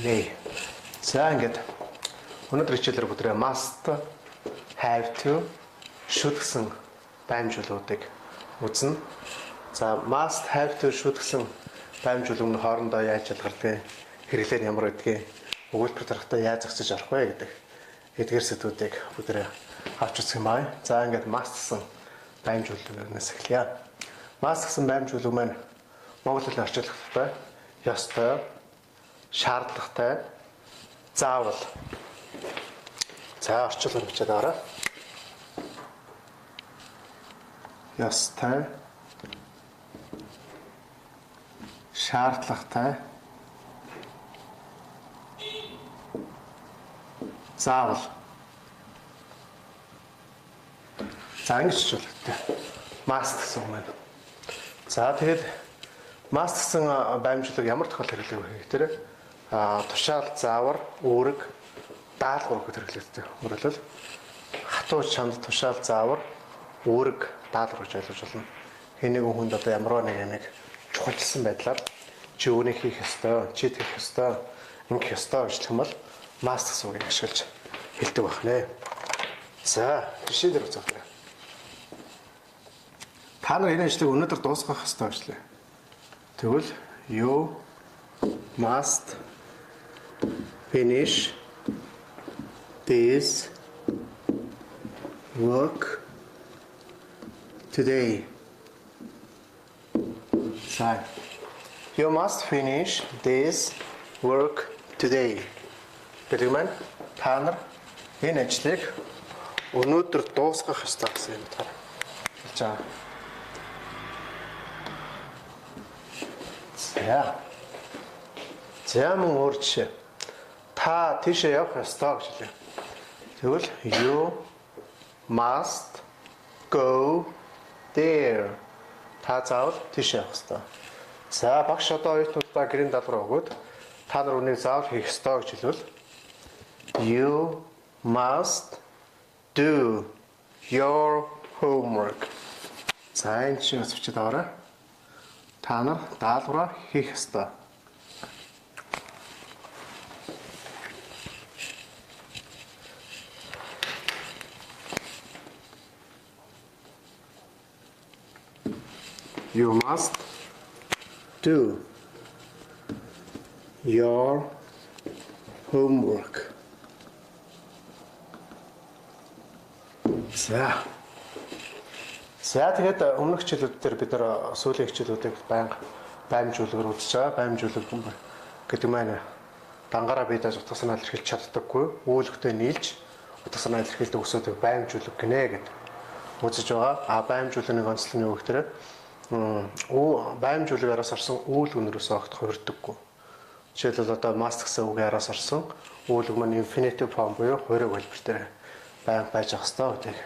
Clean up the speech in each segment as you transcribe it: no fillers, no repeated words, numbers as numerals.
Okay. За ингээд өнөөдөр хичээлээр бүдрээ must have to should гэсэн баймжуулуудыг үзнэ. За must have to should гэсэн баймжуулын хоорондоо яаж ялгардаг, хэрэглээр ямар байдгийг, өгүүлбэр дарахтаа яаж зохицож авах вэ гэдэг эдгээр сэдвүүдийг бүдрээ авч үзэх юм аа. За ингээд must гэсэн баймжуулнаас эхлэе. Must гэсэн баймжуулаг маань Монгол хэлээр орчуулгатай, ёстой, шаардлагатай, заавал. За орчуулгаар бичээд аваарай. Ёстой, шаардлагатай, заавал. За ингэж орчуулгатай. Must гэсэн үг маань. За тэгээд must гэсэн баймжуулаг ямар тохиолдолд хэрэглэдэг вэ гэхээр тушаал, заавар, үүрэг, даалгавар гэж хэрэглэдэг. Өөрөлдөл хатуу чамд тушаал, заавар, үүрэг, даалгавар гэж ойлгож болно. Хэнийг хүнд одоо ямар нэг чухалчилсан байдлаар чи үүнийг хийх ёстой, чи тэгэх ёстой, ингэх ёстой гэж хэлэх юм бол must гэсэн үгийг ашиглаж хэлдэг байна. За, жишээлбэл үзүүлээ. Та нар энэ ажлыг өнөөдөр дуусгах ёстой ажлаа. Тэгвэл you must finish this work today. So, you must finish this work today. Гэдэг маань та нар энэ ажлыг өнөөдөр дуусгах ёстой гэсэн юм байна. Хэлж байгаа. За. За мөн өөр жишээ. Та тийшээ явах ёстой гэж хэлээ. Тэгвэл you must go there. Та заавал тийшээ явах ёстой. За багш одоо оюутнуудаа гэрийн даалгавар өгөөд та нар үнийг заавал хийх ёстой гэж хэлвэл you must do your homework. За энэ чинь өсвчээд аваарай. Та нар даалгавраа хийх ёстой. You must do your homework. За тэгээд өмнөх хичээлүүд дээр бид нар сүүлийн хичээлүүдийг байнга баймжуулгаар үзэж байгаа. Баймжуулаг гэдэг маань дангаараа бие дааж утга санаа илэрхийлж чаддаггүй, үүлэгтэй нийлж утга санаа илэрхийлдэг өсөдөг баймжуулаг гинэ гэдэг үзэж байгаа. Баймжуулгын онцлог нь юу гэхээр баймжуулгараас орсон үйл үнэрээс огт хувирдаггүй. Жишээлбэл одоо must гэсэн үгийн араас орсон үүлэг маань infinitive form буюу хуурай хэлбэр дээр байнга байж ах хэвээр гэдэг.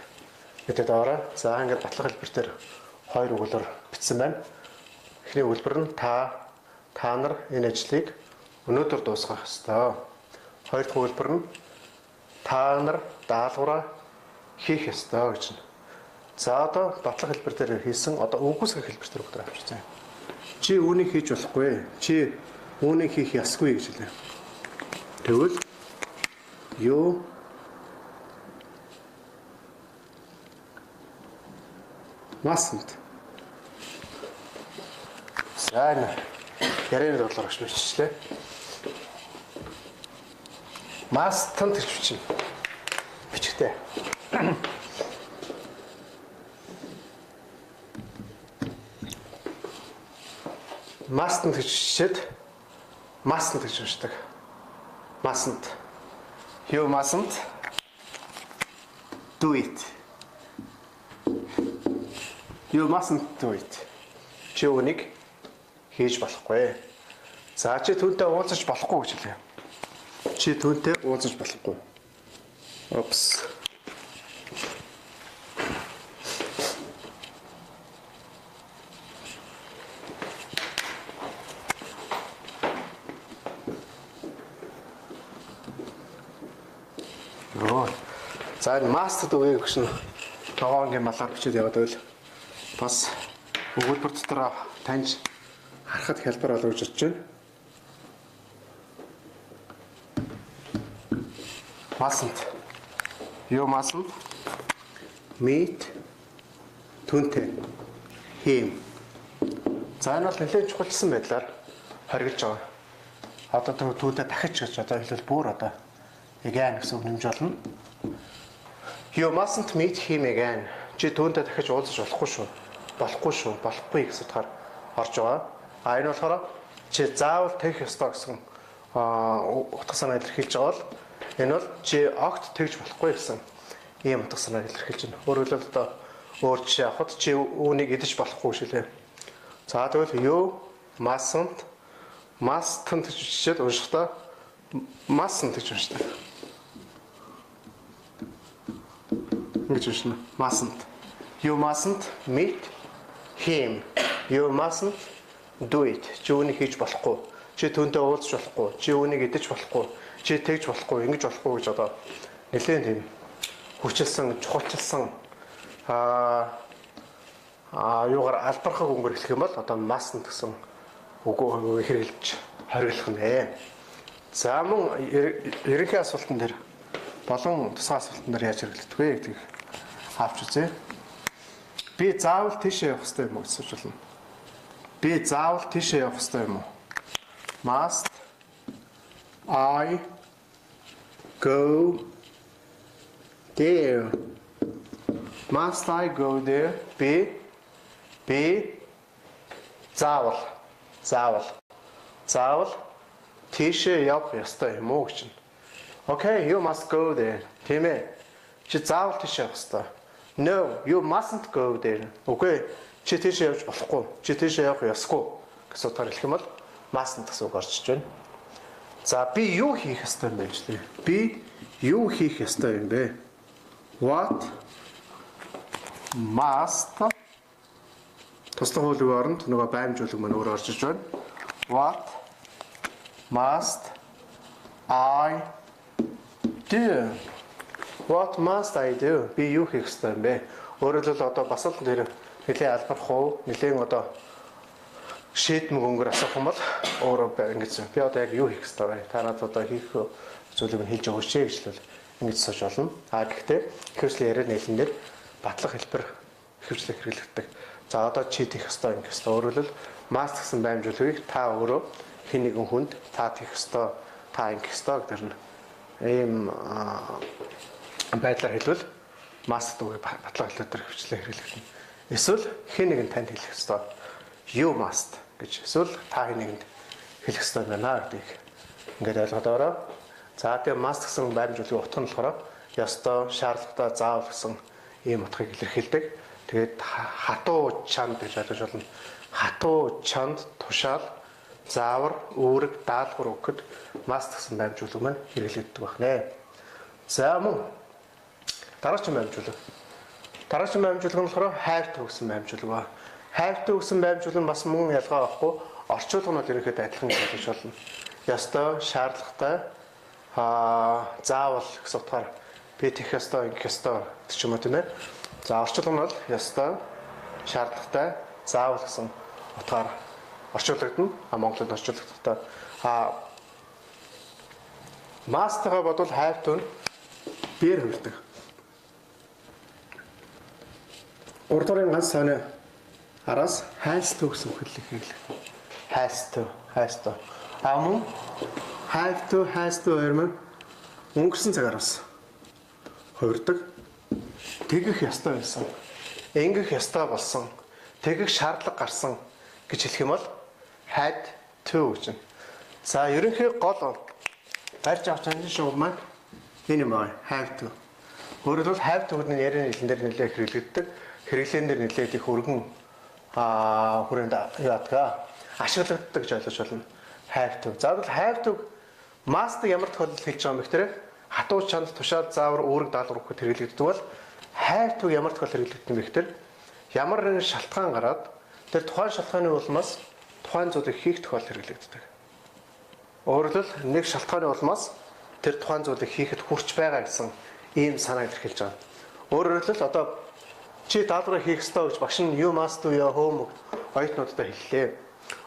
Гэдэг аваарай. За ингээд батлах хэлбэр дээр хоёр өгүүлбэр бичсэн байна. Эхний өгүүлбэр нь та нар энэ ажлыг өнөөдөр дуусгах ёстой. Хоёр дахь өгүүлбэр нь та нар даалгавраа хийх ёстой гэж байна. За одоо батлах хэлбэр дээр хийсэн одоо үгүйсгэх хэлбэр дээр бүгд авчихсан. Чи үүнийг хийж болохгүй. Чи үүнийг хийх ёсгүй гэж хэлээ. Тэгвэл you mustn't. За ярины бодлоор агш биччихлээ. Mustn't гэж бичнэ. Бичгтээ. Mustn't гэж бичээд mustn't гэж уншдаг. Mustn't. You mustn't do it. You mustn't do it. Чи үнийг хийж болохгүй. За чи түүнтэй уулзаж болохгүй гэж хэлээ. Чи түүнтэй уулзаж болохгүй. Опс. За энэ must үгийг гүшин тогоонгийн малаар бичиж яваад байвал бас өгүүлбэр дотор таньж харахад хялбар болов гэж бодож байна. Mustn't. You mustn't meet түүнтэй him. За энэ бол нэлээд чухалсан байдлаар хоригдж байгаа. Одоо түүнтэй дахиж гэж одоо хэлбэл бүр одоо again гэсэн үг нэмж болно. You mustn't meet him again. Чи түүнтэй дахиж уулзах болохгүй гэсэн утгаар орж байгаа. А энэ болохоор чи заавал тэгэх ёстой гэсэн утга санаа илэрхийлж байгаа бол энэ бол чи огт тэгж болохгүй гэсэн ийм утга санаа илэрхийлж байна. Өөрөөр хэлбэл одоо өөр жишээ авахад чи үүнийг идэж болохгүй шилээ. За тэгвэл you mustn't гэж жишээд уншихдаа mustn't гэж уншдаг. Ингэж уншна. Mustn't. You mustn't meet him. You mustn't do it. Чи үүнийг хийж болохгүй. Чи түүнтэй уулзах болохгүй. Чи үүнийг идэж болохгүй. Чи тэгж болохгүй, ингэж болохгүй гэж одоо нэлээд тийм хүчилсэн, чухалчилсан юугаар алдархаг өнгөр хэлэх юм бол одоо mustn't гэсэн үгөө хэрэглэж хориглох нэ. За мөн ерөнхий асуултан дээр болон тусгай асуултан дээр яаж хэрэглэдэг вэ гэдэг авч үзье. Би заавал тийшээ явах хэрэгтэй юм уу гэж асууж байна. Би заавал тийшээ явах хэрэгтэй юм уу? Must I go there? Must I go there? Би заавал тийшээ явах ёстой юм уу гэж байна. Okay, you must go there. Тийм ээ. Чи заавал тийшээ явах ёстой. No, you mustn't go there. Үгүй. Чи тийшээ явж болохгүй. Чи тийшээ явах ёсгүй гэсэн утгаар хэлэх юм бол mustn't гэсэн үг орж иж байна. За би юу хийх ёстой юм бэ гэж тийм. Би юу хийх ёстой юм бэ? What must тусдаа хуулийг оронд нөгөө баймжуулга маань өөр орж иж байна. What must I do? What must I do? Би юу хийх ёстой юм бэ? Өөрөөр хэлбэл одоо бас л тэр нэлээд албарх уу, нэлээд одоо шийдмэг өнгөр асуух юм бол өөрөө ингэж би одоо яг юу хийх ёстой вэ? Та надад одоо хийх зүйлийг нь хэлж өгөөч гэж л ингэж сууж болно. А гэхдээ ихэвчлэн яриад нэлнээр батлах хэлбэр ихэвчлэн хэрэглэгддэг. За одоо чи хийх ёстой юм гэсэн. Өөрөөр хэлбэл must гэсэн баймжуулгыг та өөрөө хэн нэгэн хүнд та хийх ёстой, та ингэх ёстой гэдэг нь ийм байдлаар хэлвэл must үгийг батлага хэлбэр хөвчлээ хэрэглэгдэнэ. Эсвэл хэн нэгэн танд хэлэх ёстой. You must гэж. Эсвэл та хэн нэгэнд хэлэх ёстой байна гэдгийг ингээд ойлгодоороо. За тэгээ must гэсэн баймжуулгын утга нь болохоор ёстой, шаардлагатай, заавал гэсэн ийм утгыг илэрхийлдэг. Тэгээд хатуу чанд гэж ойлгож болно. Хатуу чанд тушаал заавар үүрэг даалгавар өгөхөд must гэсэн баймжуулга маань хэрэглэгддэг байна. За мөн дараагийн баймжуулга. Дараагийн баймжуулга нь болохоор have to гэсэн баймжуулга ба. Have to гэсэн баймжуулга нь бас мөн ялгаа байхгүй. Орчуулга нь бол ерөнхийдөө адилхан гэж ойлгож болно. Ёстой, шаардлагатай, заавал гэсэн утгаар би тэгэх ёстой, ингэх ёстой гэж юм уу тийм ээ. За орчуулга нь бол ёстой, шаардлагатай, заавал гэсэн утгаар орчуулагдана. Монголд орчуулгатай. Must-га бодвол have to нь бээр хүрдэг. Урдарын ганц сони араас has to гэсэн үг хэллэг. Has to. Мөн have to, has to гэмээр өнгөрсөн цагаараас хувирдаг. Тэгэх ёстой байсан. Ингэх ёстой болсон. Тэгэх шаардлага гарсан гэж хэлэх юм бол had to гэж байна. За ерөнхий гол барьж авч байгаа шүү маань энэ юм аа have to. Өөрөөр хэлбэл have to-г нь ярианы хэлэн дээр нэлээд хэрэглэгддэг. Хэрэглэн дээр нэлээд их өргөн хүрээнд яатгаа ашиглагддаг гэж ойлгож байна. Have to. За бол have to must ямар тохиолдолд хэлж байгаа юм бэ гэхээр хатуу чанд тушаал заавар үүрэг даалгавар өгөхөд хэрэглэгддэг бол have to ямар тохиолдолд хэрэглэгддэг юм бэ гэхээр ямар нэгэн шалтгаан гараад тэр тухайн шалтгааны улмаас тухайн зүйлийг хийх тохиолдолд хэрэглэгддэг. Өөрөөр хэлбэл нэг шалтгааны улмаас тэр тухайн зүйлийг хийхэд хүрч байгаа гэсэн ийм санаа илэрхийлж байгаа. Өөрөөр хэлбэл одоо чи даалгавраа хийх ёстой гэж багш нь you must do your homework оюутнуудад хэллээ.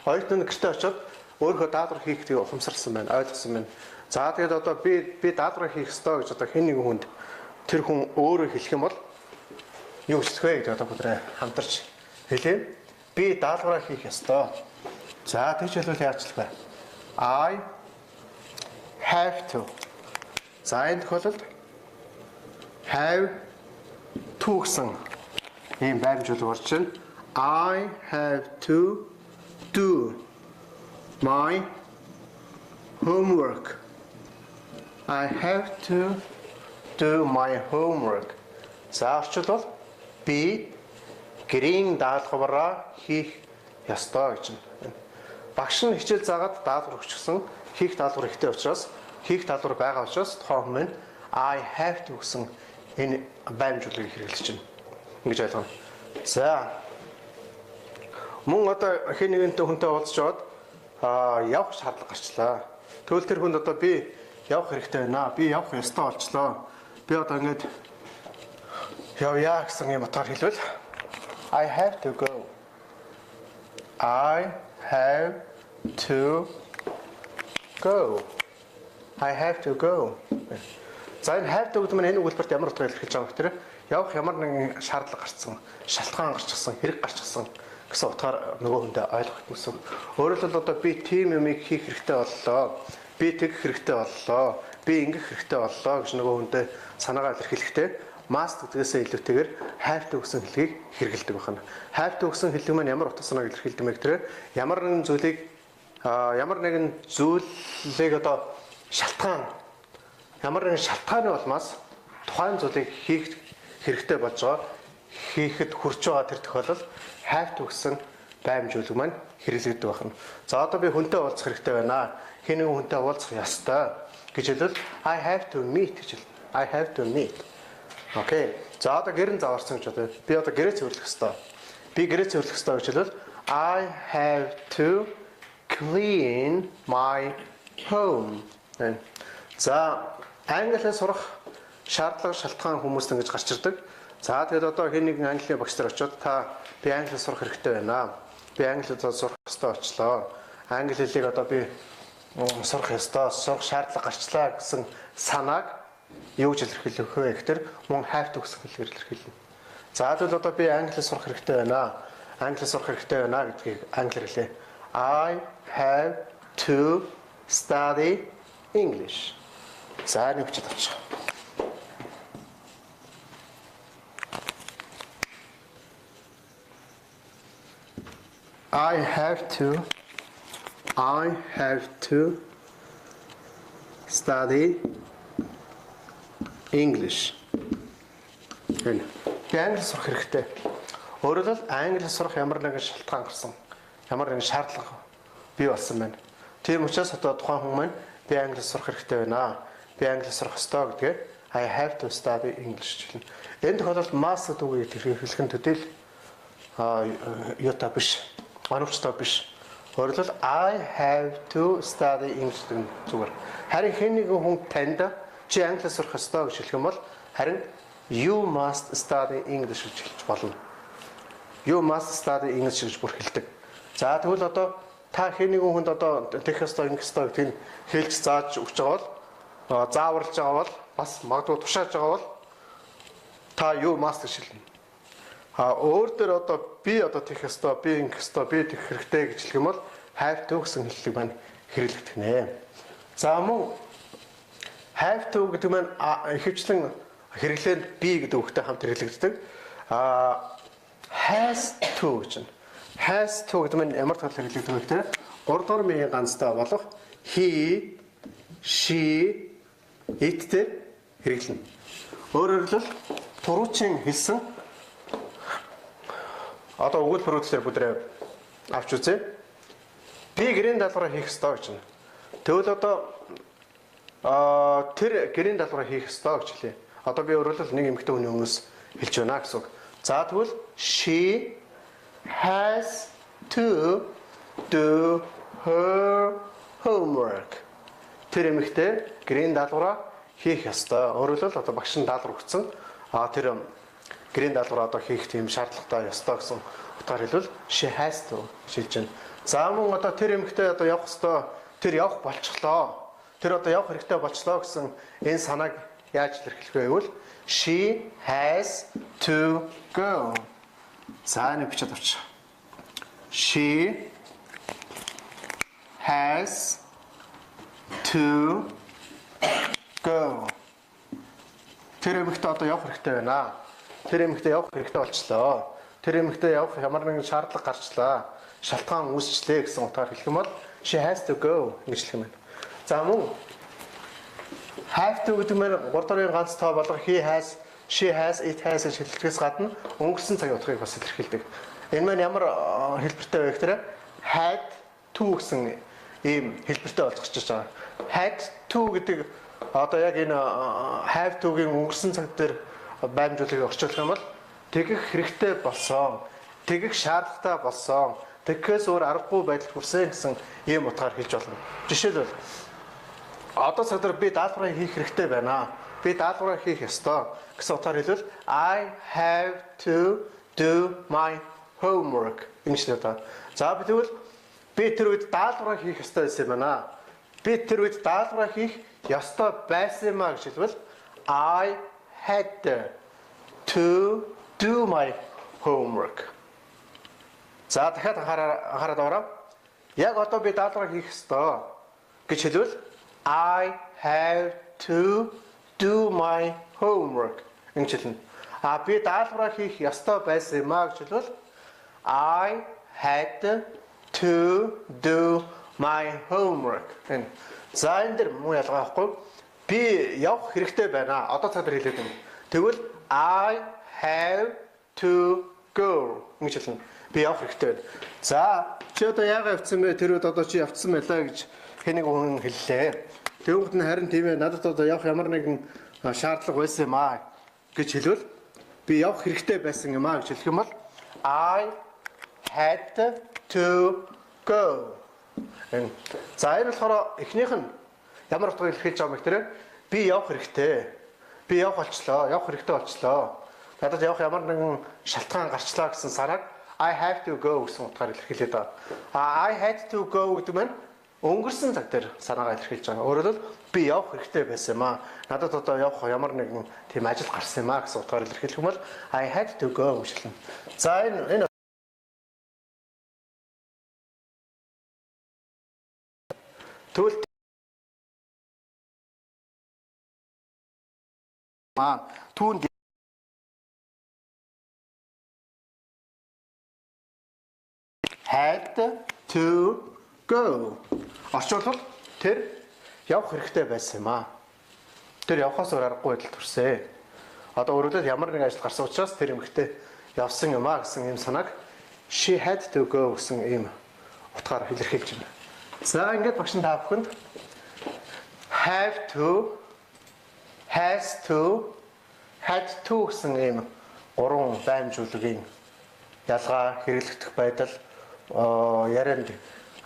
Оюутнууд гэртээ очиод өөрийнхөө даалгавар хийхдээ ухамсарласан байна, ойлгосон байна. За тэгээд одоо би даалгавар хийх ёстой гэж одоо хэн нэгэн хүнд тэр хүн өөрөө хэлэх юм бол юу хэлэх вэ гэдэг одоо бүгд хамтарч хэлээ. Би даалгавар хийх ёстой. За тийч хэлбэл яачлах вэ? I have to. За энэ тохиолдолд have to гэсэн ийм баримжуулга орж байна. I have to do my homework. I have to do my homework. За орчуулбал би гэрийн даалгавраа хийх ёстой гэж байна. Багш нь хичээл заагаад даалгавар өгчихсөн. Хийх даалгавар ихтэй учраас хийх даалгавар байгаа учраас тухайн хүмүүс I have to гэсэн энэ баримжуулгыг хэрэглэж байна. Ингэж ойлгоно. За мөн одоо хэн нэгэнтэй хүнтэй уулзч аваад явах шаардлага гарчлаа. Тэгвэл тэр хүнд одоо би явах хэрэгтэй байна. Би явах ёстой болчлоо. Би одоо ингэж явъя гэсэн юм утгаар хэлвэл I have to go. I have to go. I have to go. За энэ have to гэдэг нь энэ үгэлбэрт ямар утгаар илэрхийлж байгаа вэ гэхээр явах ямар нэгэн шаардлага гарцсан, шалтгаан гарчихсан, хэрэг гарчихсан гэсэн утгаар нөгөө хүндээ ойлгох гэсэн. Өөрөөр хэлбэл одоо би тийм юмыг хийх хэрэгтэй боллоо. Би тэгэх хэрэгтэй боллоо. Би ингэх хэрэгтэй боллоо гэж нөгөө хүндээ санаагаа илэрхийлэхдээ must гэдгээсээ илүүтэйгээр have to гэсэн хэллэгийг хэрэгэлдэг байна. Have to гэсэн хэллэг маань ямар утга санааг илэрхийлдэг вэ гэхээр ямар нэгэн зүйлийг одоо шалтгаан ямар нэгэн шалтгааны улмаас тухайн зүйлийг хийх хэрэгтэй болж байгаа хийхэд хүрч байгаа тэр тохиолдолд have to гэсэн баримжуулга маань хэрэглэгддэг байна. За одоо би хүнтэй уулзах хэрэгтэй байна. Хэн нэгэн хүнтэй уулзах ёстой гэж хэлвэл I have to meet гэж хэлнэ. I have to meet. Окей. За одоо гэрэн заварсан гэж бодъё. Би одоо гэрээ цэвэрлэх ёстой. Би гэрээ цэвэрлэх ёстой гэж хэлвэл I have to clean my home. За англиар сурах шаардлага шалтгаан хүмүүст ингэж гарч ирдэг. За тэгээд одоо хэн нэгэн английн багш нар очиод та би англи сурах хэрэгтэй байна. Би англи сурах ёстой болчлоо. Англи хэлийг одоо би сурах ёстой, сурах шаардлага гарчлаа гэсэн санааг юу гэж илэрхийлэх вэ гэхээр мөн have to гэсэн хэлээр илэрхийлнэ. За тэгвэл одоо би англи сурах хэрэгтэй байна. Англи сурах хэрэгтэй байна гэдгийг англиар хэлээ. I have to study English. За нэг хүчтэй авчих. I have to study English. Энэ би англи сурах хэрэгтэй. Өөрөөр хэлбэл англи сурах ямар нэгэн шалтгаан гарсан. Ямар нэгэн шаардлага бий болсон байна. Тийм учраас одоо тухайн хүн маань би англи сурах хэрэгтэй байна. Би англи сурах ёстой гэдгээ I have to study English гэсэн. Энэ тохиолдолд must гэдэг үгийг хэрэглэх нь төдийл юутай биш. Оновчтой биш. Өөрөөр хэлбэл I have to study English гэдэг зүгээр. Харин хэн нэгэн хүн танд чи англи сурах ёстой гэж хэлэх юм бол харин you must study English гэж хэлж болно. You must study English гэж бүр хэлдэг. За тэгвэл одоо та хэн нэгэн хүнд одоо тэгэх ёстой ингэх ёстой гэдгийг хэлж зааж өгч байгаа бол зааварлаж байгаа бол бас магадгүй тушааж байгаа бол та you must гэж хэлнэ. Өөр дөр одоо би одоо тэгэх ёстой, би ингэх ёстой, би тэгэх хэрэгтэй гэж хэлэх юм бол have to гэсэн хэллэг маань хэрэглэгдэх нэ. За мөн have to гэдэг маань ихэвчлэн хэрэглээд би гэдэг үгтэй хамт хэрэглэгддэг. Has to гэж байна. Has to гэдэг нь ямар тал хэрэглэгдэх вэ гэхээр 3 дугаар мгийн ганцтай болох he, she, it дээр хэрэглэнэ. Өөрөөр хэлбэл туруучин хэлсэн одоо өгүүлбэр үзлэр бүдрээ авч үзье. Би гэрийн даалгавраа хийх ёстой гэж байна. Тэгвэл одоо тэр гэрийн даалгавраа хийх ёстой гэж хэлье. Одоо би өөрөлдөл нэг эмэгтэй хүний өмнөөс хэлж байна гэсэн үг. За тэгвэл she has to do her homework. Тэр эмэгтэй гэрийн даалгавраа хийх ёстой. Өөрөлдөл одоо багш нь даалгавар өгсөн. Тэр гэрийн даалгавраа одоо хийх тийм шаардлагатай ёстой гэсэн утгаар хэлвэл she has to шилж байна. За мөн одоо тэр эмэгтэй одоо явах ёстой, тэр явах болчихлоо. тэр одоо явах хэрэгтэй болчлоо гэсэн энэ санааг яаж илэрхийлэх вэ гэвэл she has to go. За энэ бичээд авч. She has to go. Тэр эмэгтэй одоо явах хэрэгтэй байна. Тэр эмэгтэй явах хэрэгтэй болчлоо. Тэр эмэгтэй явах ямар нэгэн шаардлага гарчлаа. Шалтгаан үүсчлээ гэсэн утгаар хэлэх юм бол she has to go гэж хэлэх юм байна. За мөн have to гэдэг нь 3 дорын ганц тоо болго he has, she has, it has гэж хэлэлцгээс гадна өнгөрсөн цагийн утгыг бас илэрхийлдэг. Энэ маань ямар хэлбэртэй вэ гэхээр had to гэсэн ийм хэлбэртэй болчихж байгаа. Had to гэдэг одоо яг энэ have to-гийн өнгөрсөн цаг дээр баймжуулыг орчуулах юм бол тэгэх хэрэгтэй болсон, тэгэх шаардлагатай болсон, тэгхээс өөр аргагүй байдал хүрсэн гэсэн ийм утгаар хэлж болно. Жишээлбэл одоо цаг дээр би даалгавраа хийх хэрэгтэй байна. Би даалгавраа хийх ёстой гэсэн утгаар хэлвэл I have to do my homework ингэж хэлдэг. За би тэгвэл би тэр үед даалгавраа хийх ёстой байсан юм байна. Би тэр үед даалгавраа хийх ёстой байсан юм а гэж хэлвэл I had to do my homework. За дахиад анхаарал аваарай. Яг одоо би даалгавраа хийх ёстой гэж хэлвэл I have to do my homework гэж хэлнэ. Би даалгавраа хийх ёстой байсан юм а гэж хэлвэл I had to do my homework. За энэ дэр муу ялгаа байхгүй. Би явах хэрэгтэй байна. Одоо цаг дээр хэлээд байна. Тэгвэл I have to go гэж хэлнэ. Би явах хэрэгтэй байна. За чи одоо яагаад явцсан бэ? Тэр үед одоо чи явцсан байлаа гэж хэнийг хүн хэллээ. Тэгвэл харин тийм ээ надад одоо явах ямар нэгэн шаардлага байсан юм аа гэж хэлвэл би явах хэрэгтэй байсан юм аа гэж хэлэх юм бол I had to go. За энэ болохоор эхнийх нь ямар утгаар илэрхийлж байгаа юм бэ гэхээр би явах хэрэгтэй. Би явах болчлоо, явах хэрэгтэй болчлоо. Надад явах ямар нэгэн шалтгаан гарчлаа гэсэн санааг I have to go гэсэн утгаар илэрхийлээд байгаа. I had to go гэдэг нь өнгөрсөн цаг дээр санаагаа илэрхийлж байгаа. Өөрөөр хэлбэл би явах хэрэгтэй байсан юм аа. Надад одоо явах ямар нэгэн тийм ажил гарсан юм аа гэсэн утгаар илэрхийлэх юм бол I had to go гэж хэлнэ. За энэ тэгвэл түүнд had to go. Орчуулбал тэр явах хэрэгтэй байсан юм аа. Тэр явахаас өөр аргагүй байдал төрсөн. Одоо өөрөлд ямар нэг ажил гарсан учраас тэр эмэгтэй явсан юм аа гэсэн ийм санааг she had to go гэсэн ийм утгаар илэрхийлж байна. За ингээд багш та бүхэнд have to, has to, had to гэсэн ийм гурван баймжуулгийн ялгаа, хэрэглэгдэх байдал, ярианд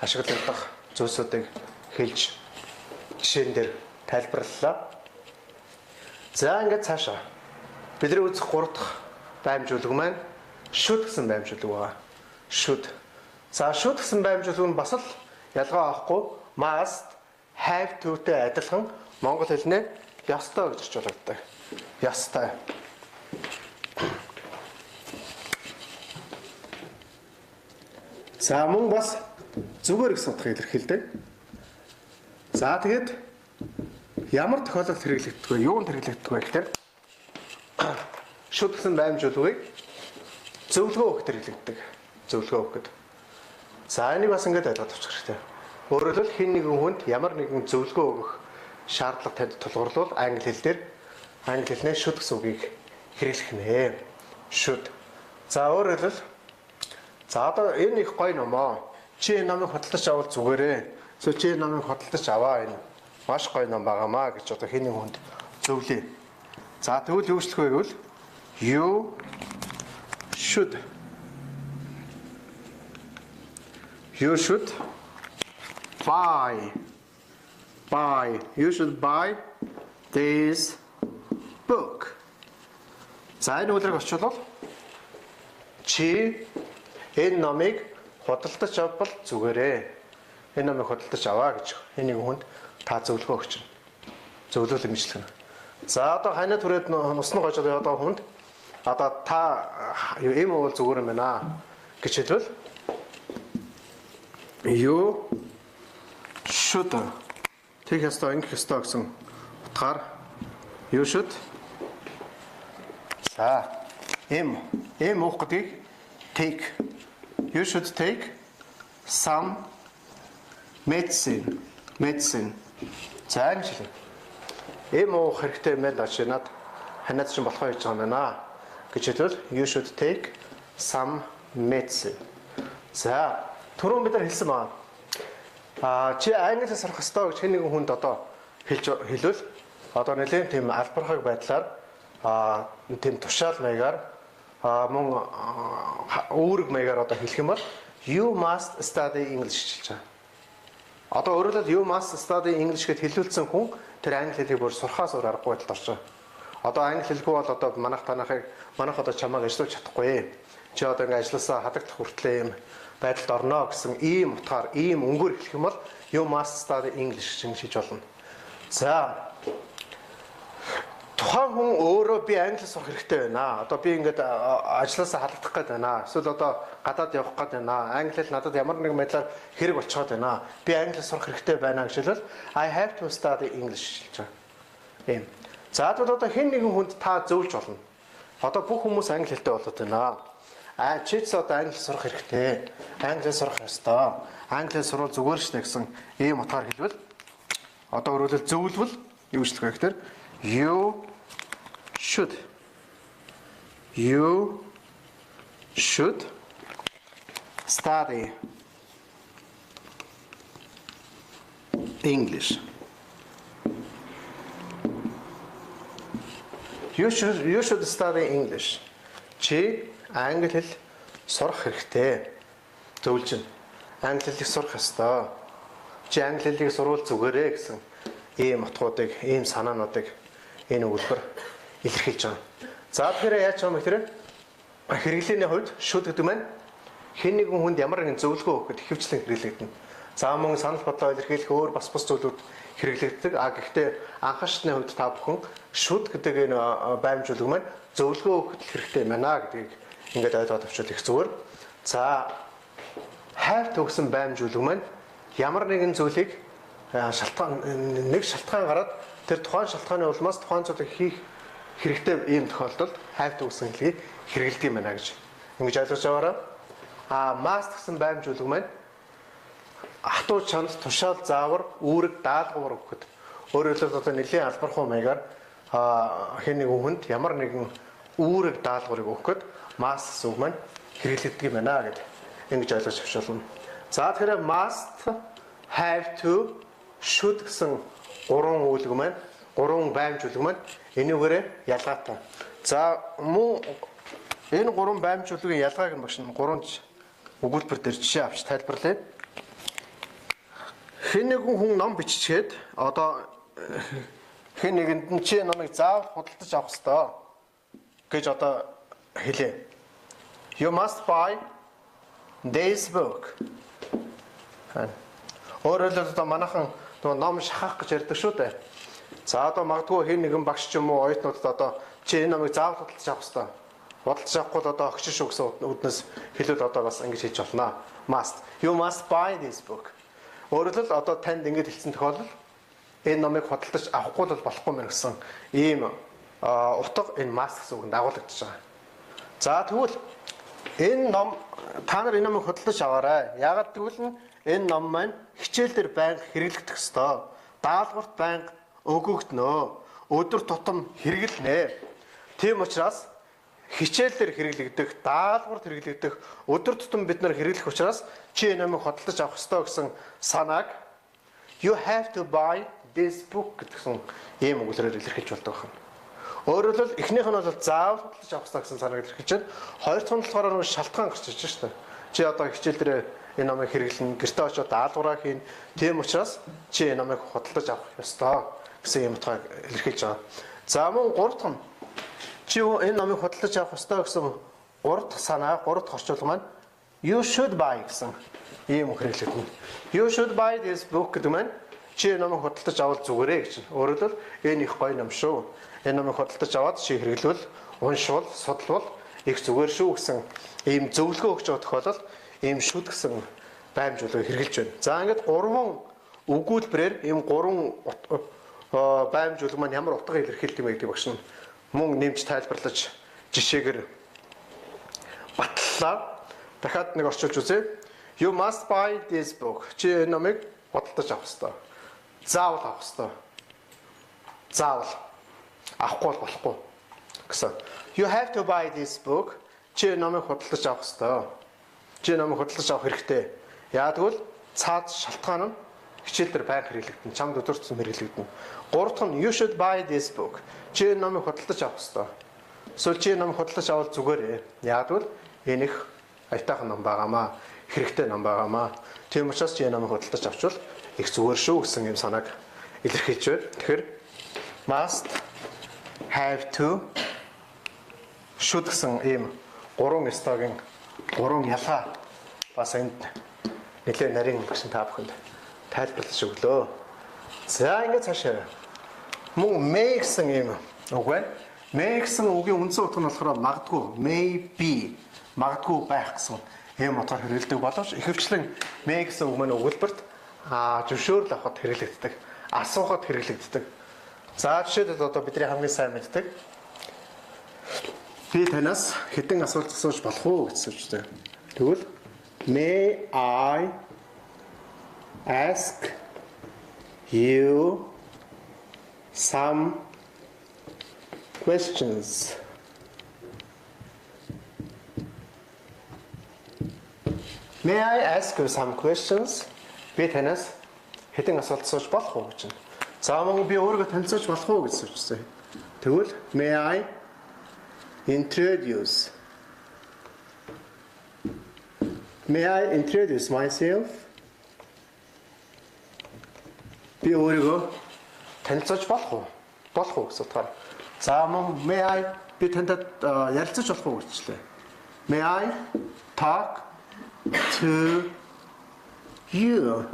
ашиглагдах зүйлсүүдийг хэлж жишээн дээр тайлбарлалаа. За ингээд цаашаа бидний үзэх 3 дахь баймжуулга маань should гэсэн баймжуулга байгаа. Should. За should гэсэн баймжуулга нь бас л ялгаа авахгүй must, have to-тэй адилхан монгол хэлнээр ёстой гэж орчуулдаг. Ёстой. За мөн бас зүгээр гэсэн утгаар илэрхийлдэг. За тэгээд ямар тохиолдолд хэрэглэгддэг вэ? Юунд хэрэглэгддэг вэ гэхээр should гэсэн баймжуулгыг зөвлөгөө өгөхөд хэрэглэгддэг. Зөвлөгөө өгөхөд. За энийг бас ингээд ойлгоод авчих хэрэгтэй. Өөрөөр хэлбэл хэн нэгэн хүнд ямар нэгэн зөвлөгөө өгөх шаардлага танд тулгуурлавал англи хэл дээр англи хэлнээр should гэсэн үгийг хэрэглэх нэ. Should. За өөрөөр хэлбэл за одоо энэ их гоё номоо. Чи энэ номыг худалдаж авал зүгээрээ. Чи энэ номыг худалдаж аваа энэ. Маш гоё ном байгаамаа гэж одоо хэн нэгэн хүнд зөвлөе. За тэгвэл юу хэлэх вэ гэвэл you should buy this book. За энэ үгээр орчуулбал чи энэ номыг худалдаж авбал зүгээрээ. Энэ номыг худалдаж аваа гэж энэ нэг хүнд та зөвлөгөө өгч байна. Зөвлөл имжлэх нь. За одоо ханаа түрээд нусны гожоод одоо хүнд одоо та юм бол зүгээр юм байна гэж хэлвэл you should take ёстой ингэх ёстой гэсэн утгаар you should за им уух гэдгийг take you should take some medicine за ингэж хэлээ. Им уух хэрэгтэй юм байна ч надад ханаад чинь болохоо хийж байгаа юм байна гэж хэлвэл you should take some medicine. За түрүүн бид нар хэлсэн байна. Чи англи хэл сурах ёстой гэж хэн нэгэн хүнд одоо хэлвэл одоо нэлээд тийм албархаг байдлаар тийм тушаал маягаар мөн үүрэг маягаар одоо хэлэх юм бол you must study English гэж байна. Одоо өөрөлд you must study English гэд хэлүүлсэн хүн тэр англи хэлийг бүр сурахаас өөр аргагүй байдалд орж байгаа. Одоо англи хэлгүй бол одоо манайх одоо чамайг ажиллуулж чадахгүй. Чи одоо ингээ ажилласаа хадагдах хүртлээ юм байдалд орно гэсэн ийм утгаар ийм өнгөөр хэлэх юм бол you must study English гэж хийж болно. За тухайн хүн өөрөө би англи сурах хэрэгтэй байна. Одоо би ингээд ажилласаа халагдах гээд байна. Эсвэл одоо гадаад явах гээд байна. Англи хэл надад ямар нэгэн байдлаар хэрэг болчиход байна. Би англи сурах хэрэгтэй байна гэж хэлвэл I have to study English гэж байна. Ийм. За одоо хэн нэгэн хүнд та зөвлөж болно. Одоо бүх хүмүүс англи хэлтэй болоод байна. Чи ч одоо англи сурах хэрэгтэй. Англи сурах ёстой. Англи сурвал зүгээр шнэ гэсэн ийм утгаар хэлвэл одоо өөрөлд зөвлөвл юу гэж хэлэх вэ гэхээр you should study English. You should study English. Чи англи хэл сурах хэрэгтэй. Зөвлөж байна. Англи хэлийг сурах ёстой. Чи англи хэлийг сурвал зүгээрээ гэсэн ийм утгуудыг, ийм санаануудыг энэ өгүүлбэр илэрхийлж байгаа. За тэгэхээр яаж байгаа юм гэхээр хэрэглээний хувьд should гэдэг маань хэн нэгэн хүнд ямар нэгэн зөвлөгөө өгөхөд ихэвчлэн хэрэглэгдэнэ. За мөн санал бодлоо илэрхийлэх өөр бас зүйлүүд хэрэглэгддэг. Гэхдээ анхаашны хувьд та бүхэн should гэдэг энэ баймжуулга маань зөвлөгөө өгөхөд хэрэгтэй юм байна гэдгийг ингээд ойлгоод авчвал их зүгээр. За have төгсөн баймжуулга маань ямар нэгэн зүйлийг нэг шалтгаан гараад тэр тухайн шалтгааны улмаас тухайн зүйлийг хийх хэрэгтэй ийм тохиолдолд have төгсөн хэлийг хэрэглэдэг юм байна гэж ингэж ойлгож аваарай. Must гэсэн баймжуулга маань хатуу чанд тушаал заавар үүрэг даалгавар өгөхөд өөрөөр хэлбэл одоо нэлийн албархуу маягаар хэн нэгэн хүнд ямар нэгэн үүрэг даалгаврыг өгөхөд must гэсэн үг маань хэрэглэгддэг юм байна гэж ингэж ойлгож авчаална. За тэгэхээр must, have to, should гэсэн гурван үйлг маань гурван баймжуулга маань энүүгээрээ ялгаатай. За мөн энэ гурван баймжуулгын ялгааг нь багш гурван өгүүлбэр дээр жишээ авч тайлбарлая. Хэн нэгэн хүн ном биччихэд одоо хэн нэгэнд нь чи номыг заавал худалдаж авах ёстой гэж одоо хэлээ. You must buy this book. Өөрөөр хэлбэл одоо манайхан ном шахах гэж ярьдаг шүү дээ. За одоо магадгүй хэн нэгэн багш ч юм уу оюутнуудад одоо чи энэ номыг заавал худалдаж авах ёстой. Худалдаж авахгүй л одоо огч шүү гэсэн үднэс хэлвэл одоо бас ингэж хийж болно. Must. You must buy this book. Өөрөөр хэлбэл одоо танд ингэж хэлсэн тохиолдол энэ номыг худалдаж авахгүй л болохгүй мэн гэсэн ийм утга энэ must гэсэн үгэнд дагуулагдаж байгаа. За тэгвэл энэ ном та нар энэ номыг худалдаж аваарай. Яагаад гэвэл энэ ном маань хичээл дээр байнга хэрэглэгдэх ёстой. Даалгаварт байнга өгөгднө. Өдөр тутам хэрэглэнэ. Тийм учраас хичээл дээр хэрэглэгдэх, даалгаварт хэрэглэгдэх, өдөр тутам бид нар хэрэглэх учраас чи энэ номыг худалдаж авах ёстой гэсэн санааг you have to buy this book гэсэн ийм үгээр илэрхийлж болдог байна. Өөрөөр хэлбэл эхнийх нь бол заавал худалдаж авах ёстой гэсэн санааг илэрхийлж байна. Хоёр дахь нь болохоор шалтгаан гарч ирж байна шүү дээ. Чи одоо хичээл дээр энэ номыг хэрэглэн гэртээ очиод даалгавраа хийн. Тийм учраас чи энэ номыг худалдаж авах ёстой гэсэн юм утгааг илэрхийлж байгаа. За мөн гурав дахь нь чи энэ номыг худалдаж авах ёстой гэсэн гурав дахь санаа, гурав дахь орчуулга маань you should buy гэсэн ийм үг хэрэглэгдэнэ. You should buy this book гэдэг маань чи номыг худалдаж авал зүгээрээ гэж. Өөрөөр хэлбэл энэ их гоё ном шүү. Энэ номыг худалдаж аваад чи хэрэглэвэл, уншвал, судлвал их зүгээр шүү гэсэн ийм зөвлөгөө өгч байгаа тохиолдолд ийм шүд гэсэн баймжуулгыг хэрэгжилж байна. За ингээд 3 өгүүлбэрээр ийм 3 баймжуулга маань ямар утга илэрхийлдэг юм гэдэг багш нь мөн нэмж тайлбарлаж жишээгээр батллаа. Дахиад нэг орчуулж үзье. You must buy this book. Чи энэ номыг худалдаж авах ёстой. Заавал авах ёстой. Заавал. Авахгүй бол болохгүй гэсэн. You have to buy this book. Чи энэ номыг худалдаж авах ёстой. Чи номыг худалдаж авах хэрэгтэй. Яагтвэл цаад шалтгаан нь хичээл дээр байнга хэрэглэгдэн. Чамд өдөртсөн хэрэглэгдэн. 3 дахь нь you should buy this book. Чи энэ номыг худалдаж авах ёстой. Эсвэл чи энэ номыг худалдаж авал зүгээрээ. Яагтвэл энэ их аятайхан ном байгаамаа. Хэрэгтэй ном байгаамаа. Тийм учраас чи энэ номыг худалдаж авчвал их зүгээр шүү гэсэн юм санааг илэрхийлж байна. Тэгэхээр must, have to, should гэсэн ийм 3 стогийн 3 ялгаа бас энд нэлээд нарийн гэсэн та бүхэнд тайлбарлаж өглөө. За ингээд цаашаа мөн may гэсэн ийм үг байна. May гэсэн үгийн үндсэн утга нь болохоор магадгүй, maybe, магадгүй байх гэсэн ийм утгаар хэрэглэдэг боловч ихэвчлэн may гэсэн үг маань өгүүлбэрт зөвшөөрөл авахд хэрэглэгддэг, асуухад хэрэглэгддэг. За жишээлбэл одоо бидний хамгийн сайн мэддэг би танаас хэдэн асуулт асууж болох уу гэсэн үг. Тэгвэл may I ask you some questions? May I ask you some questions? Би танаас хэдэн асуулт асууж болох уу гэж. За мөн би өөрийгөө танилцуулж болох уу гэж асууж. Тэгвэл may I introduce myself? Би өөрийгөө танилцуулж болох уу? Болох уу гэсэн утгаар. За мөн may I би тантай ярилцаж болох уу гэжлээ. May I talk to you?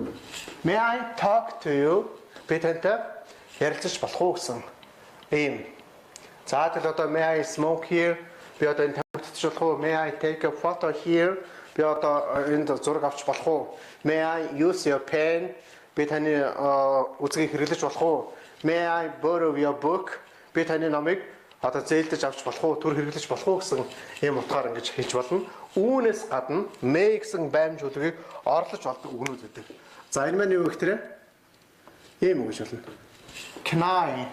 May I talk to you? Би тантай ярилцаж болох уу гэсэн ийм. За тэгэл одоо may I smoke here? Би одоо энэ тамхич болох уу? May I take a photo here? Би одоо энд зураг авч болох уу? May I use your pen? Би таны үзгийг хэрэглэж болох уу? May I borrow your book? Би таны номыг одоо зээлдэж авч болох уу? Түр хэрэглэж болох уу гэсэн ийм утгаар ингэж хийж болно. Үүнээс гадна may гэсэн баймжуулгыг орлож болдог үгнүүд байдаг. За энэ маань юу гэхээр ийм үг гэж болно.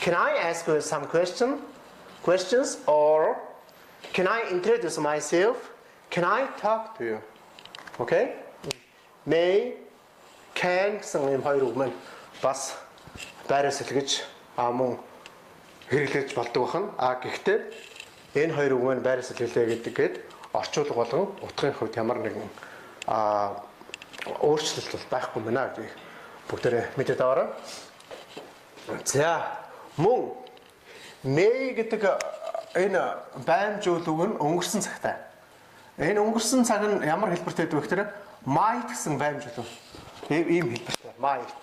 Can I ask you some questions or can I introduce myself? Can I talk to you? Okay? May, can гэсэн ийм хоёр үг маань бас байраас илгэж мөн хэрэглэж болдог бахан. Гэхдээ энэ хоёр үг маань байраас илгэлээ гэдэггээд орчуулга болгон утгын хувьд ямар нэгэн өөрчлөлт бол байхгүй мэнэ гэдгийг бүгдээрээ мэдээд аваарай. За мөн may гэдэг энэ баймжуулга нь өнгөрсөн цагтай. Энэ өнгөрсөн цаг нь ямар хэлбэртэй вэ гэхээр might гэсэн баймжуулга. Ийм хэлбэртэй. Might.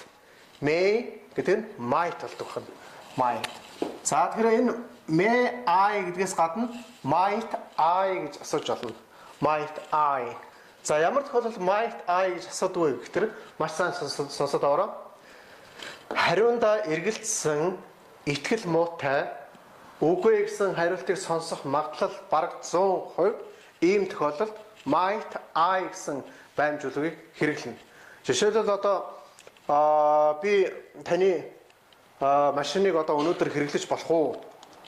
May гэдэг нь might болдог хэн. Might. За тэгэхээр энэ may I гэдгээс гадна might I гэж асууж болно. Might I. За ямар тохиолдолд might I гэж асуудаг вэ гэхээр маш сайн сонсоод аваарай. Хариунда эргэлцсэн итгэл муутай үгүй гэсэн хариултыг сонсох магадлал бараг 100% ийм тохиолдолд might I гэсэн баймжуулгыг хэрэглэнэ. Жишээлбэл одоо би таны машиныг одоо өнөөдөр хэрэглэж болох уу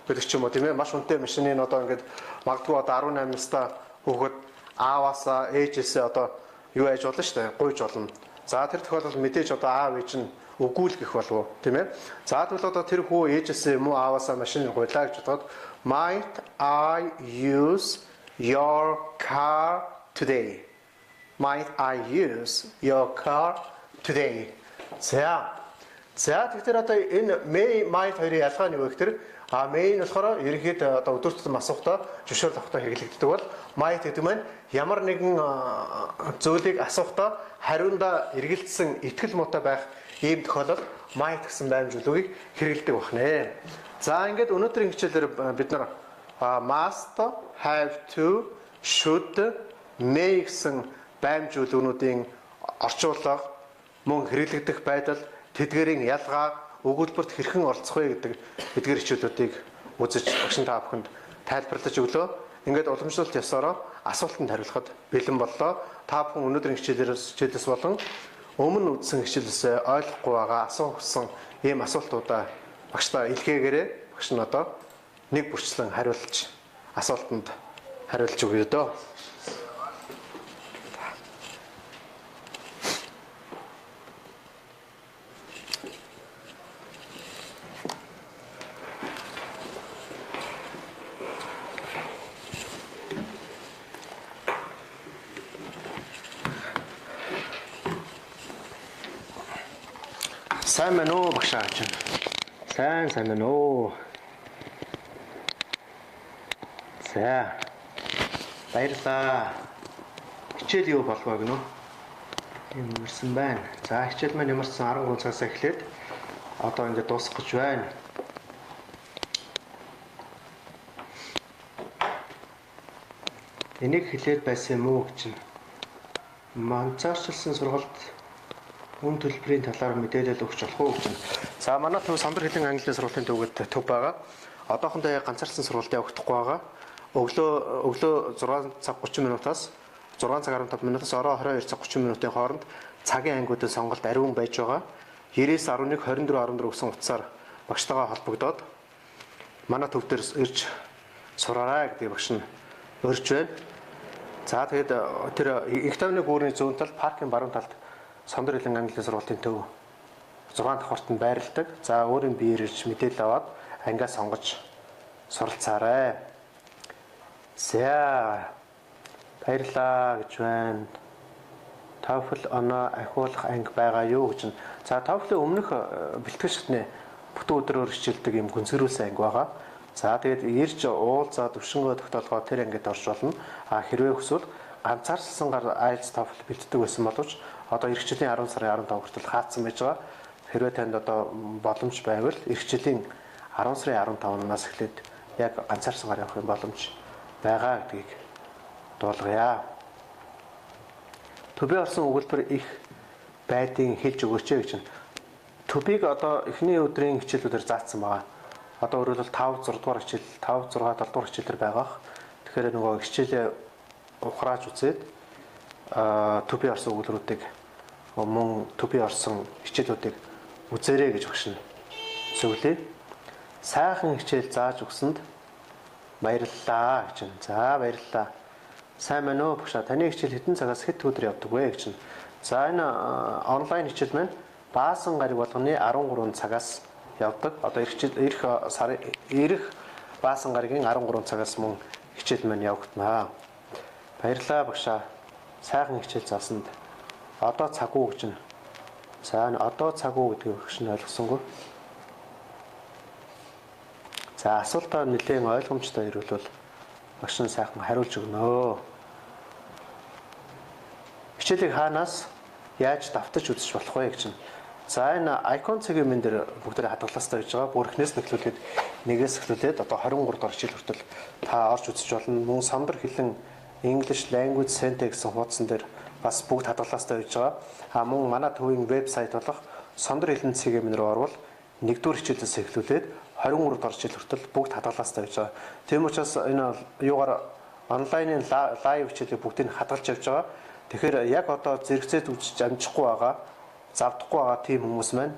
гэдэг ч юм уу тийм ээ. Маш үнэтэй машиныг одоо ингээд магадгүй одоо 18 настай хүүхэд ааваасаа ээжээсээ одоо юу яаж болно шүү дээ. Гуйж болно. За тэр тохиолдолд мэдээж одоо аав ээж нь өгүүлгэх болов уу тийм ээ. За тэгвэл одоо тэр хүү ээжээсээ юм уу ааваасаа машиныг гуйлаа гэж бодоод might I use your car today? Might I use your car today? За тэгэхээр одоо энэ may might хоёрын ялгаа нь юу вэ гэхээр may нь болохоор ерөнхийдөө одоо өдөртсөн асуухтаа зөвшөөрөл авахтаа хэрэглэгддэг бол might гэдэг маань ямар нэгэн зүйлийг асуухтаа хариундаа эргэлцсэн итгэл муутай байх ийм тохиолдолд might гэсэн баймжуулгыг хэрэглэдэг байна. За ингээд өнөөдрийн хичээлээр бид нар must, have to, should, may гэсэн баймжуулгуудын орчуулга, мөн хэрэглэгдэх байдал, тэдгээрийн ялгаа, өгүүлбэрт хэрхэн оролцох вэ гэдэг эдгээр хичээлүүдийг үзэж багш та бүхэнд тайлбарлаж өглөө. Ингээд уламжлалт ёсороо асуултанд хариулахад бэлэн боллоо. Та бүхэн өнөөдрийн хичээлээс болон өмнө үзсэн хичээлээс ойлгохгүй байгаа асуух гэсэн ийм асуултуудаа багштай илгээгээрэй. Багш нь одоо нэг бүрчлэн хариулж асуултанд хариулж өгье дөө. Сайн мэн үү багш аач. Сайн мэн үү. За. Баярлалаа. Хичээл юу болов гэнэ үү? Ямарсан байна. За хичээл маань ямарсан 13 цагаас эхлээд одоо ингээд дуусах гэж байна. Энийг хэлээд байсан юм уу гэж. Манцаарчилсан сургалт үн төлбөрийн талаар мэдээлэл өгч болох уу гэж. За манай төв самбар хэлэн английн сургуулийн төвөд төв байгаа. Одоохондоо яг ганцаарсан сургалт явагдахгүй байгаа. Өглөө 6 цаг 30 минутаас 6 цаг 15 минутаас ороо 22 цаг 30 минутын хооронд цагийн ангиудын сонголт ариун байж байгаа. 9-11 24 гэсэн утсаар багштайгаа холбогдоод манай төв дээр ирж сураарай гэдэг багш нь урьж байна. За тэгээд тэр их тавны гүүрний зүүн талд паркийн баруун талд Самбар хэлэн английн сургуулийн төв 6 давхартанд байрладаг. За өөрийн биеэр ирж мэдээлэл аваад ангиас сонгож суралцаарай. За баярлаа гэж байна. TOEFL оноо ахиулах анги байгаа юу гэж. За TOEFL-ийн өмнөх бэлтгэл шатны бүтэн өдрөөр хичээлдэг юм гүнзгийрүүлсэн анги байгаа. За тэгээд ирж уулзаад өвшнгөө тогтоолгоо тэр ангид орж болно. Хэрвээ хүсвэл ганцаарсангаар IELTS TOEFL бэлддэг байсан боловч одоо эх жилийн 10 сарын 15 хүртэл хаацсан байж байгаа. Хэрвээ танд одоо боломж байвал эх жилийн 10 сарын 15-наас эхлээд яг ганцаарсангаар явах юм боломж байгаа гэдгийг дуулгая. Төбий орсон өгүүлбэр их байдгийг хэлж өгөөч гэж байна. Төбийг одоо эхний өдрийн хичээлүүдээр заасан байгаа. Одоо өөрөөр хэлбэл 5 6 дугаар хичээл, 5 6 7 дугаар хичээлээр байгаа. Тэгэхээр нөгөө хичээлээ ухрааж үзээд төбий орсон өгүүлбэрүүдийг мөн төбий орсон хичээлүүдийг үзээрэй гэж багш нь зөвлөе. Сайхан хичээл зааж өгсөнд баярлалаа гэж байна. За баярлалаа. Сайн байна уу багш? Таны хичээл хэдэн цагаас хэд өдөр явдаг вэ гэж байна. За энэ онлайн хичээл маань баасан гариг болгоны 13 цагаас явдаг. Одоо ирэх баасан гаригийн 13 цагаас мөн хичээл маань явагдана. Баярлалаа багш. Сайхан хичээл заасанд одоо цаг уу гэж байна. За одоо цаг уу гэдгийг багш нь ойлгосонгүй. За асуултаа нэлээд ойлгомжтой ирүүлвэл багш нь сайхан хариулж өгнө. Хичээлийг хаанаас яаж давтаж үзэж болох вэ гэж байна. За энэ icon цагийн мен дээр бүгдээ хадгалаастай гэж байгаа. Бүр эхнээс нэхлүүлээд нэгээс эхлүүлээд одоо 23 дахь хичээл хүртэл та орж үзэж болно. Мөн самбар хэлэн English Language Center гэсэн хуудсан дээр бас бүгд хадгалаастай байж байгаа. Мөн манай төвийн вебсайт болох Самбар хэлэн цагийн мен рүү орвол 1-р хичээлээс эхлүүлээд 23 дахь хичээл хүртэл бүгд хадгалаастай байж байгаа. Тийм учраас энэ юугаар онлайнын лайв хичээлийг бүгдийг хадгалж явж байгаа. Тэгэхээр яг одоо зэрэгцээд үзэж амжихгүй байгаа, завдахгүй байгаа тийм хүмүүс маань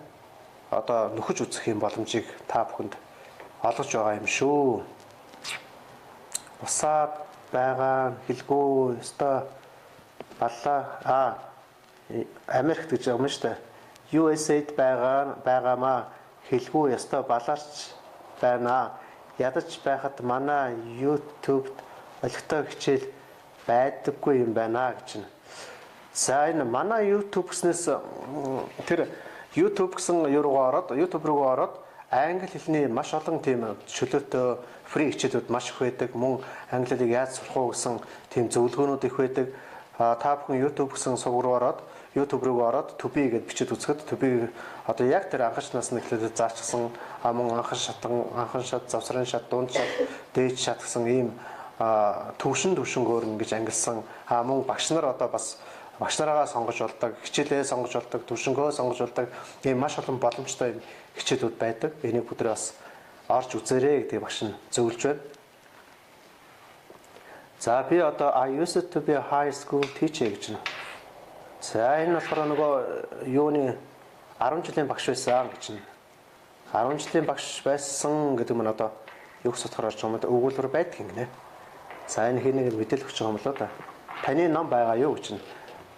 одоо нөхөж үзэх юм боломжийг та бүхэнд олгож байгаа юм шүү. Усаад байгаа хэлгүй өстой балла Америкт гэж байгаа юм шүү дээ. USA-д байгаамаа хэлгүй өстой балаарч байна. Ядаж байхад манай YouTube-д олигтой хичээл байдаггүй юм байна гэж байна. За энэ манай YouTube гэснээс тэр YouTube гэсэн YouTube руу ороод англи хэлний маш олон тийм чөлөөтэй фри хичээлүүд маш их байдаг. Мөн англиыг яаж сурах уу гэсэн тийм зөвлөгөөнүүд их байдаг. Та бүхэн YouTube гэсэн сувг руу ороод YouTube руу ороод to be гэд бичиж үзэхэд to be одоо яг тэр анхаарчнаас нь эхлээд заачсан мөн анхан шат, завсрын шат, дунд шат, дээд шат гэсэн ийм төвшнгөөр ингэж ангилсан мөн багш нар одоо бас багш нараа сонгож болдог, хичээлээ сонгож болдог, төвшнгөө сонгож болдог ийм маш олон боломжтой хичээлүүд байдаг. Энийг бүдрээ бас орж үзээрэй гэдэг багш нь зөвлөж байна. За би одоо I used to be a high school teacher гэж байна. За энэ болохоор нөгөө юуны 10 жилийн багш байсан гэж байна. 10 жилийн багш байсан гэдэг нь одоо юу гэж бодохоор орж байгаа юм бэ? Өгүүлбэр байдаг юм гинэ. За энэ хэнийг мэдээлэл өгч байгаа юм болоо да. Таны ном байгаа юу гэж байна.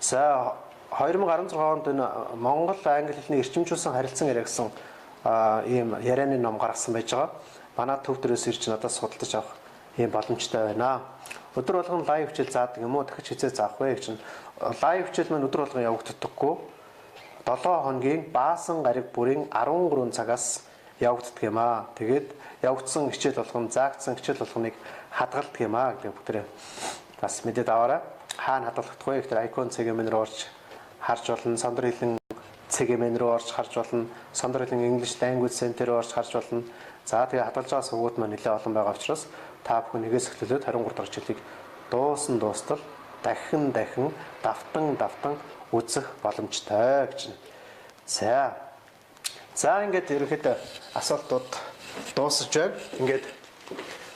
За 2016 онд энэ Монгол англи хэлний эрчимжүүлсэн харилцан яриа гэсэн ийм ярианы ном гаргасан байж байгаа. Манай төв дээрээс ирж надаас судалж авах ийм боломжтой байна. Өдөр болгон лайв хичээл заадаг юм уу? Дахиж хизээ заах вэ гэж чинь лайв хичээл маань өдөр болгон явагддаггүй. 7 хоногийн баасан гариг бүрийн 13 цагаас явагддаг юм аа. Тэгээд явагдсан хичээл болгон заагдсан хичээл болгоныг хадгалдаг юм аа гэдэг бүгдээ бас мэдээд аваарай. Хаана хадгалах вэ гэхээр icon CGM руу орж харж болно. Сандар хэлэн CGM руу орж харж болно. Сандар хэлэн English Language Center руу орж харж болно. За тэгээ хадгалж байгаа сувгууд маань нэлээд олон байгаа учраас та бүхэн нэгээс эхлүүлээд 23 дахь хичээлийг дуустал дахин давтан үзэх боломжтой гэж байна. За ингээд ерөнхийдөө асуултууд дуусаж байна. Ингээд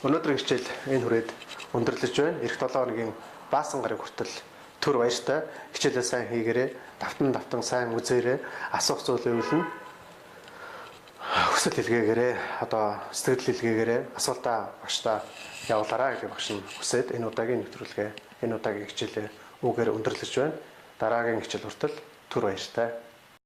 өнөөдрийн хичээл энэ хүрээд өндөрлөж байна. Эх 7 хоногийн баасан гараг хүртэл түр баяртай хичээлээ сайн хийгээрэй. Давтан сайн үзээрэй. Асуух зүйл байвал хүсэл хэлгээгээрээ одоо сэтгэл хэлгээгээрээ асуултаа багштай явуулаарай гэж багш нь хүсээд энэ удаагийн нэвтрүүлгээ энэ удаагийн хичээлээ үгээр өндөрлөж байна. Дараагийн хичээл хүртэл түр баяртай.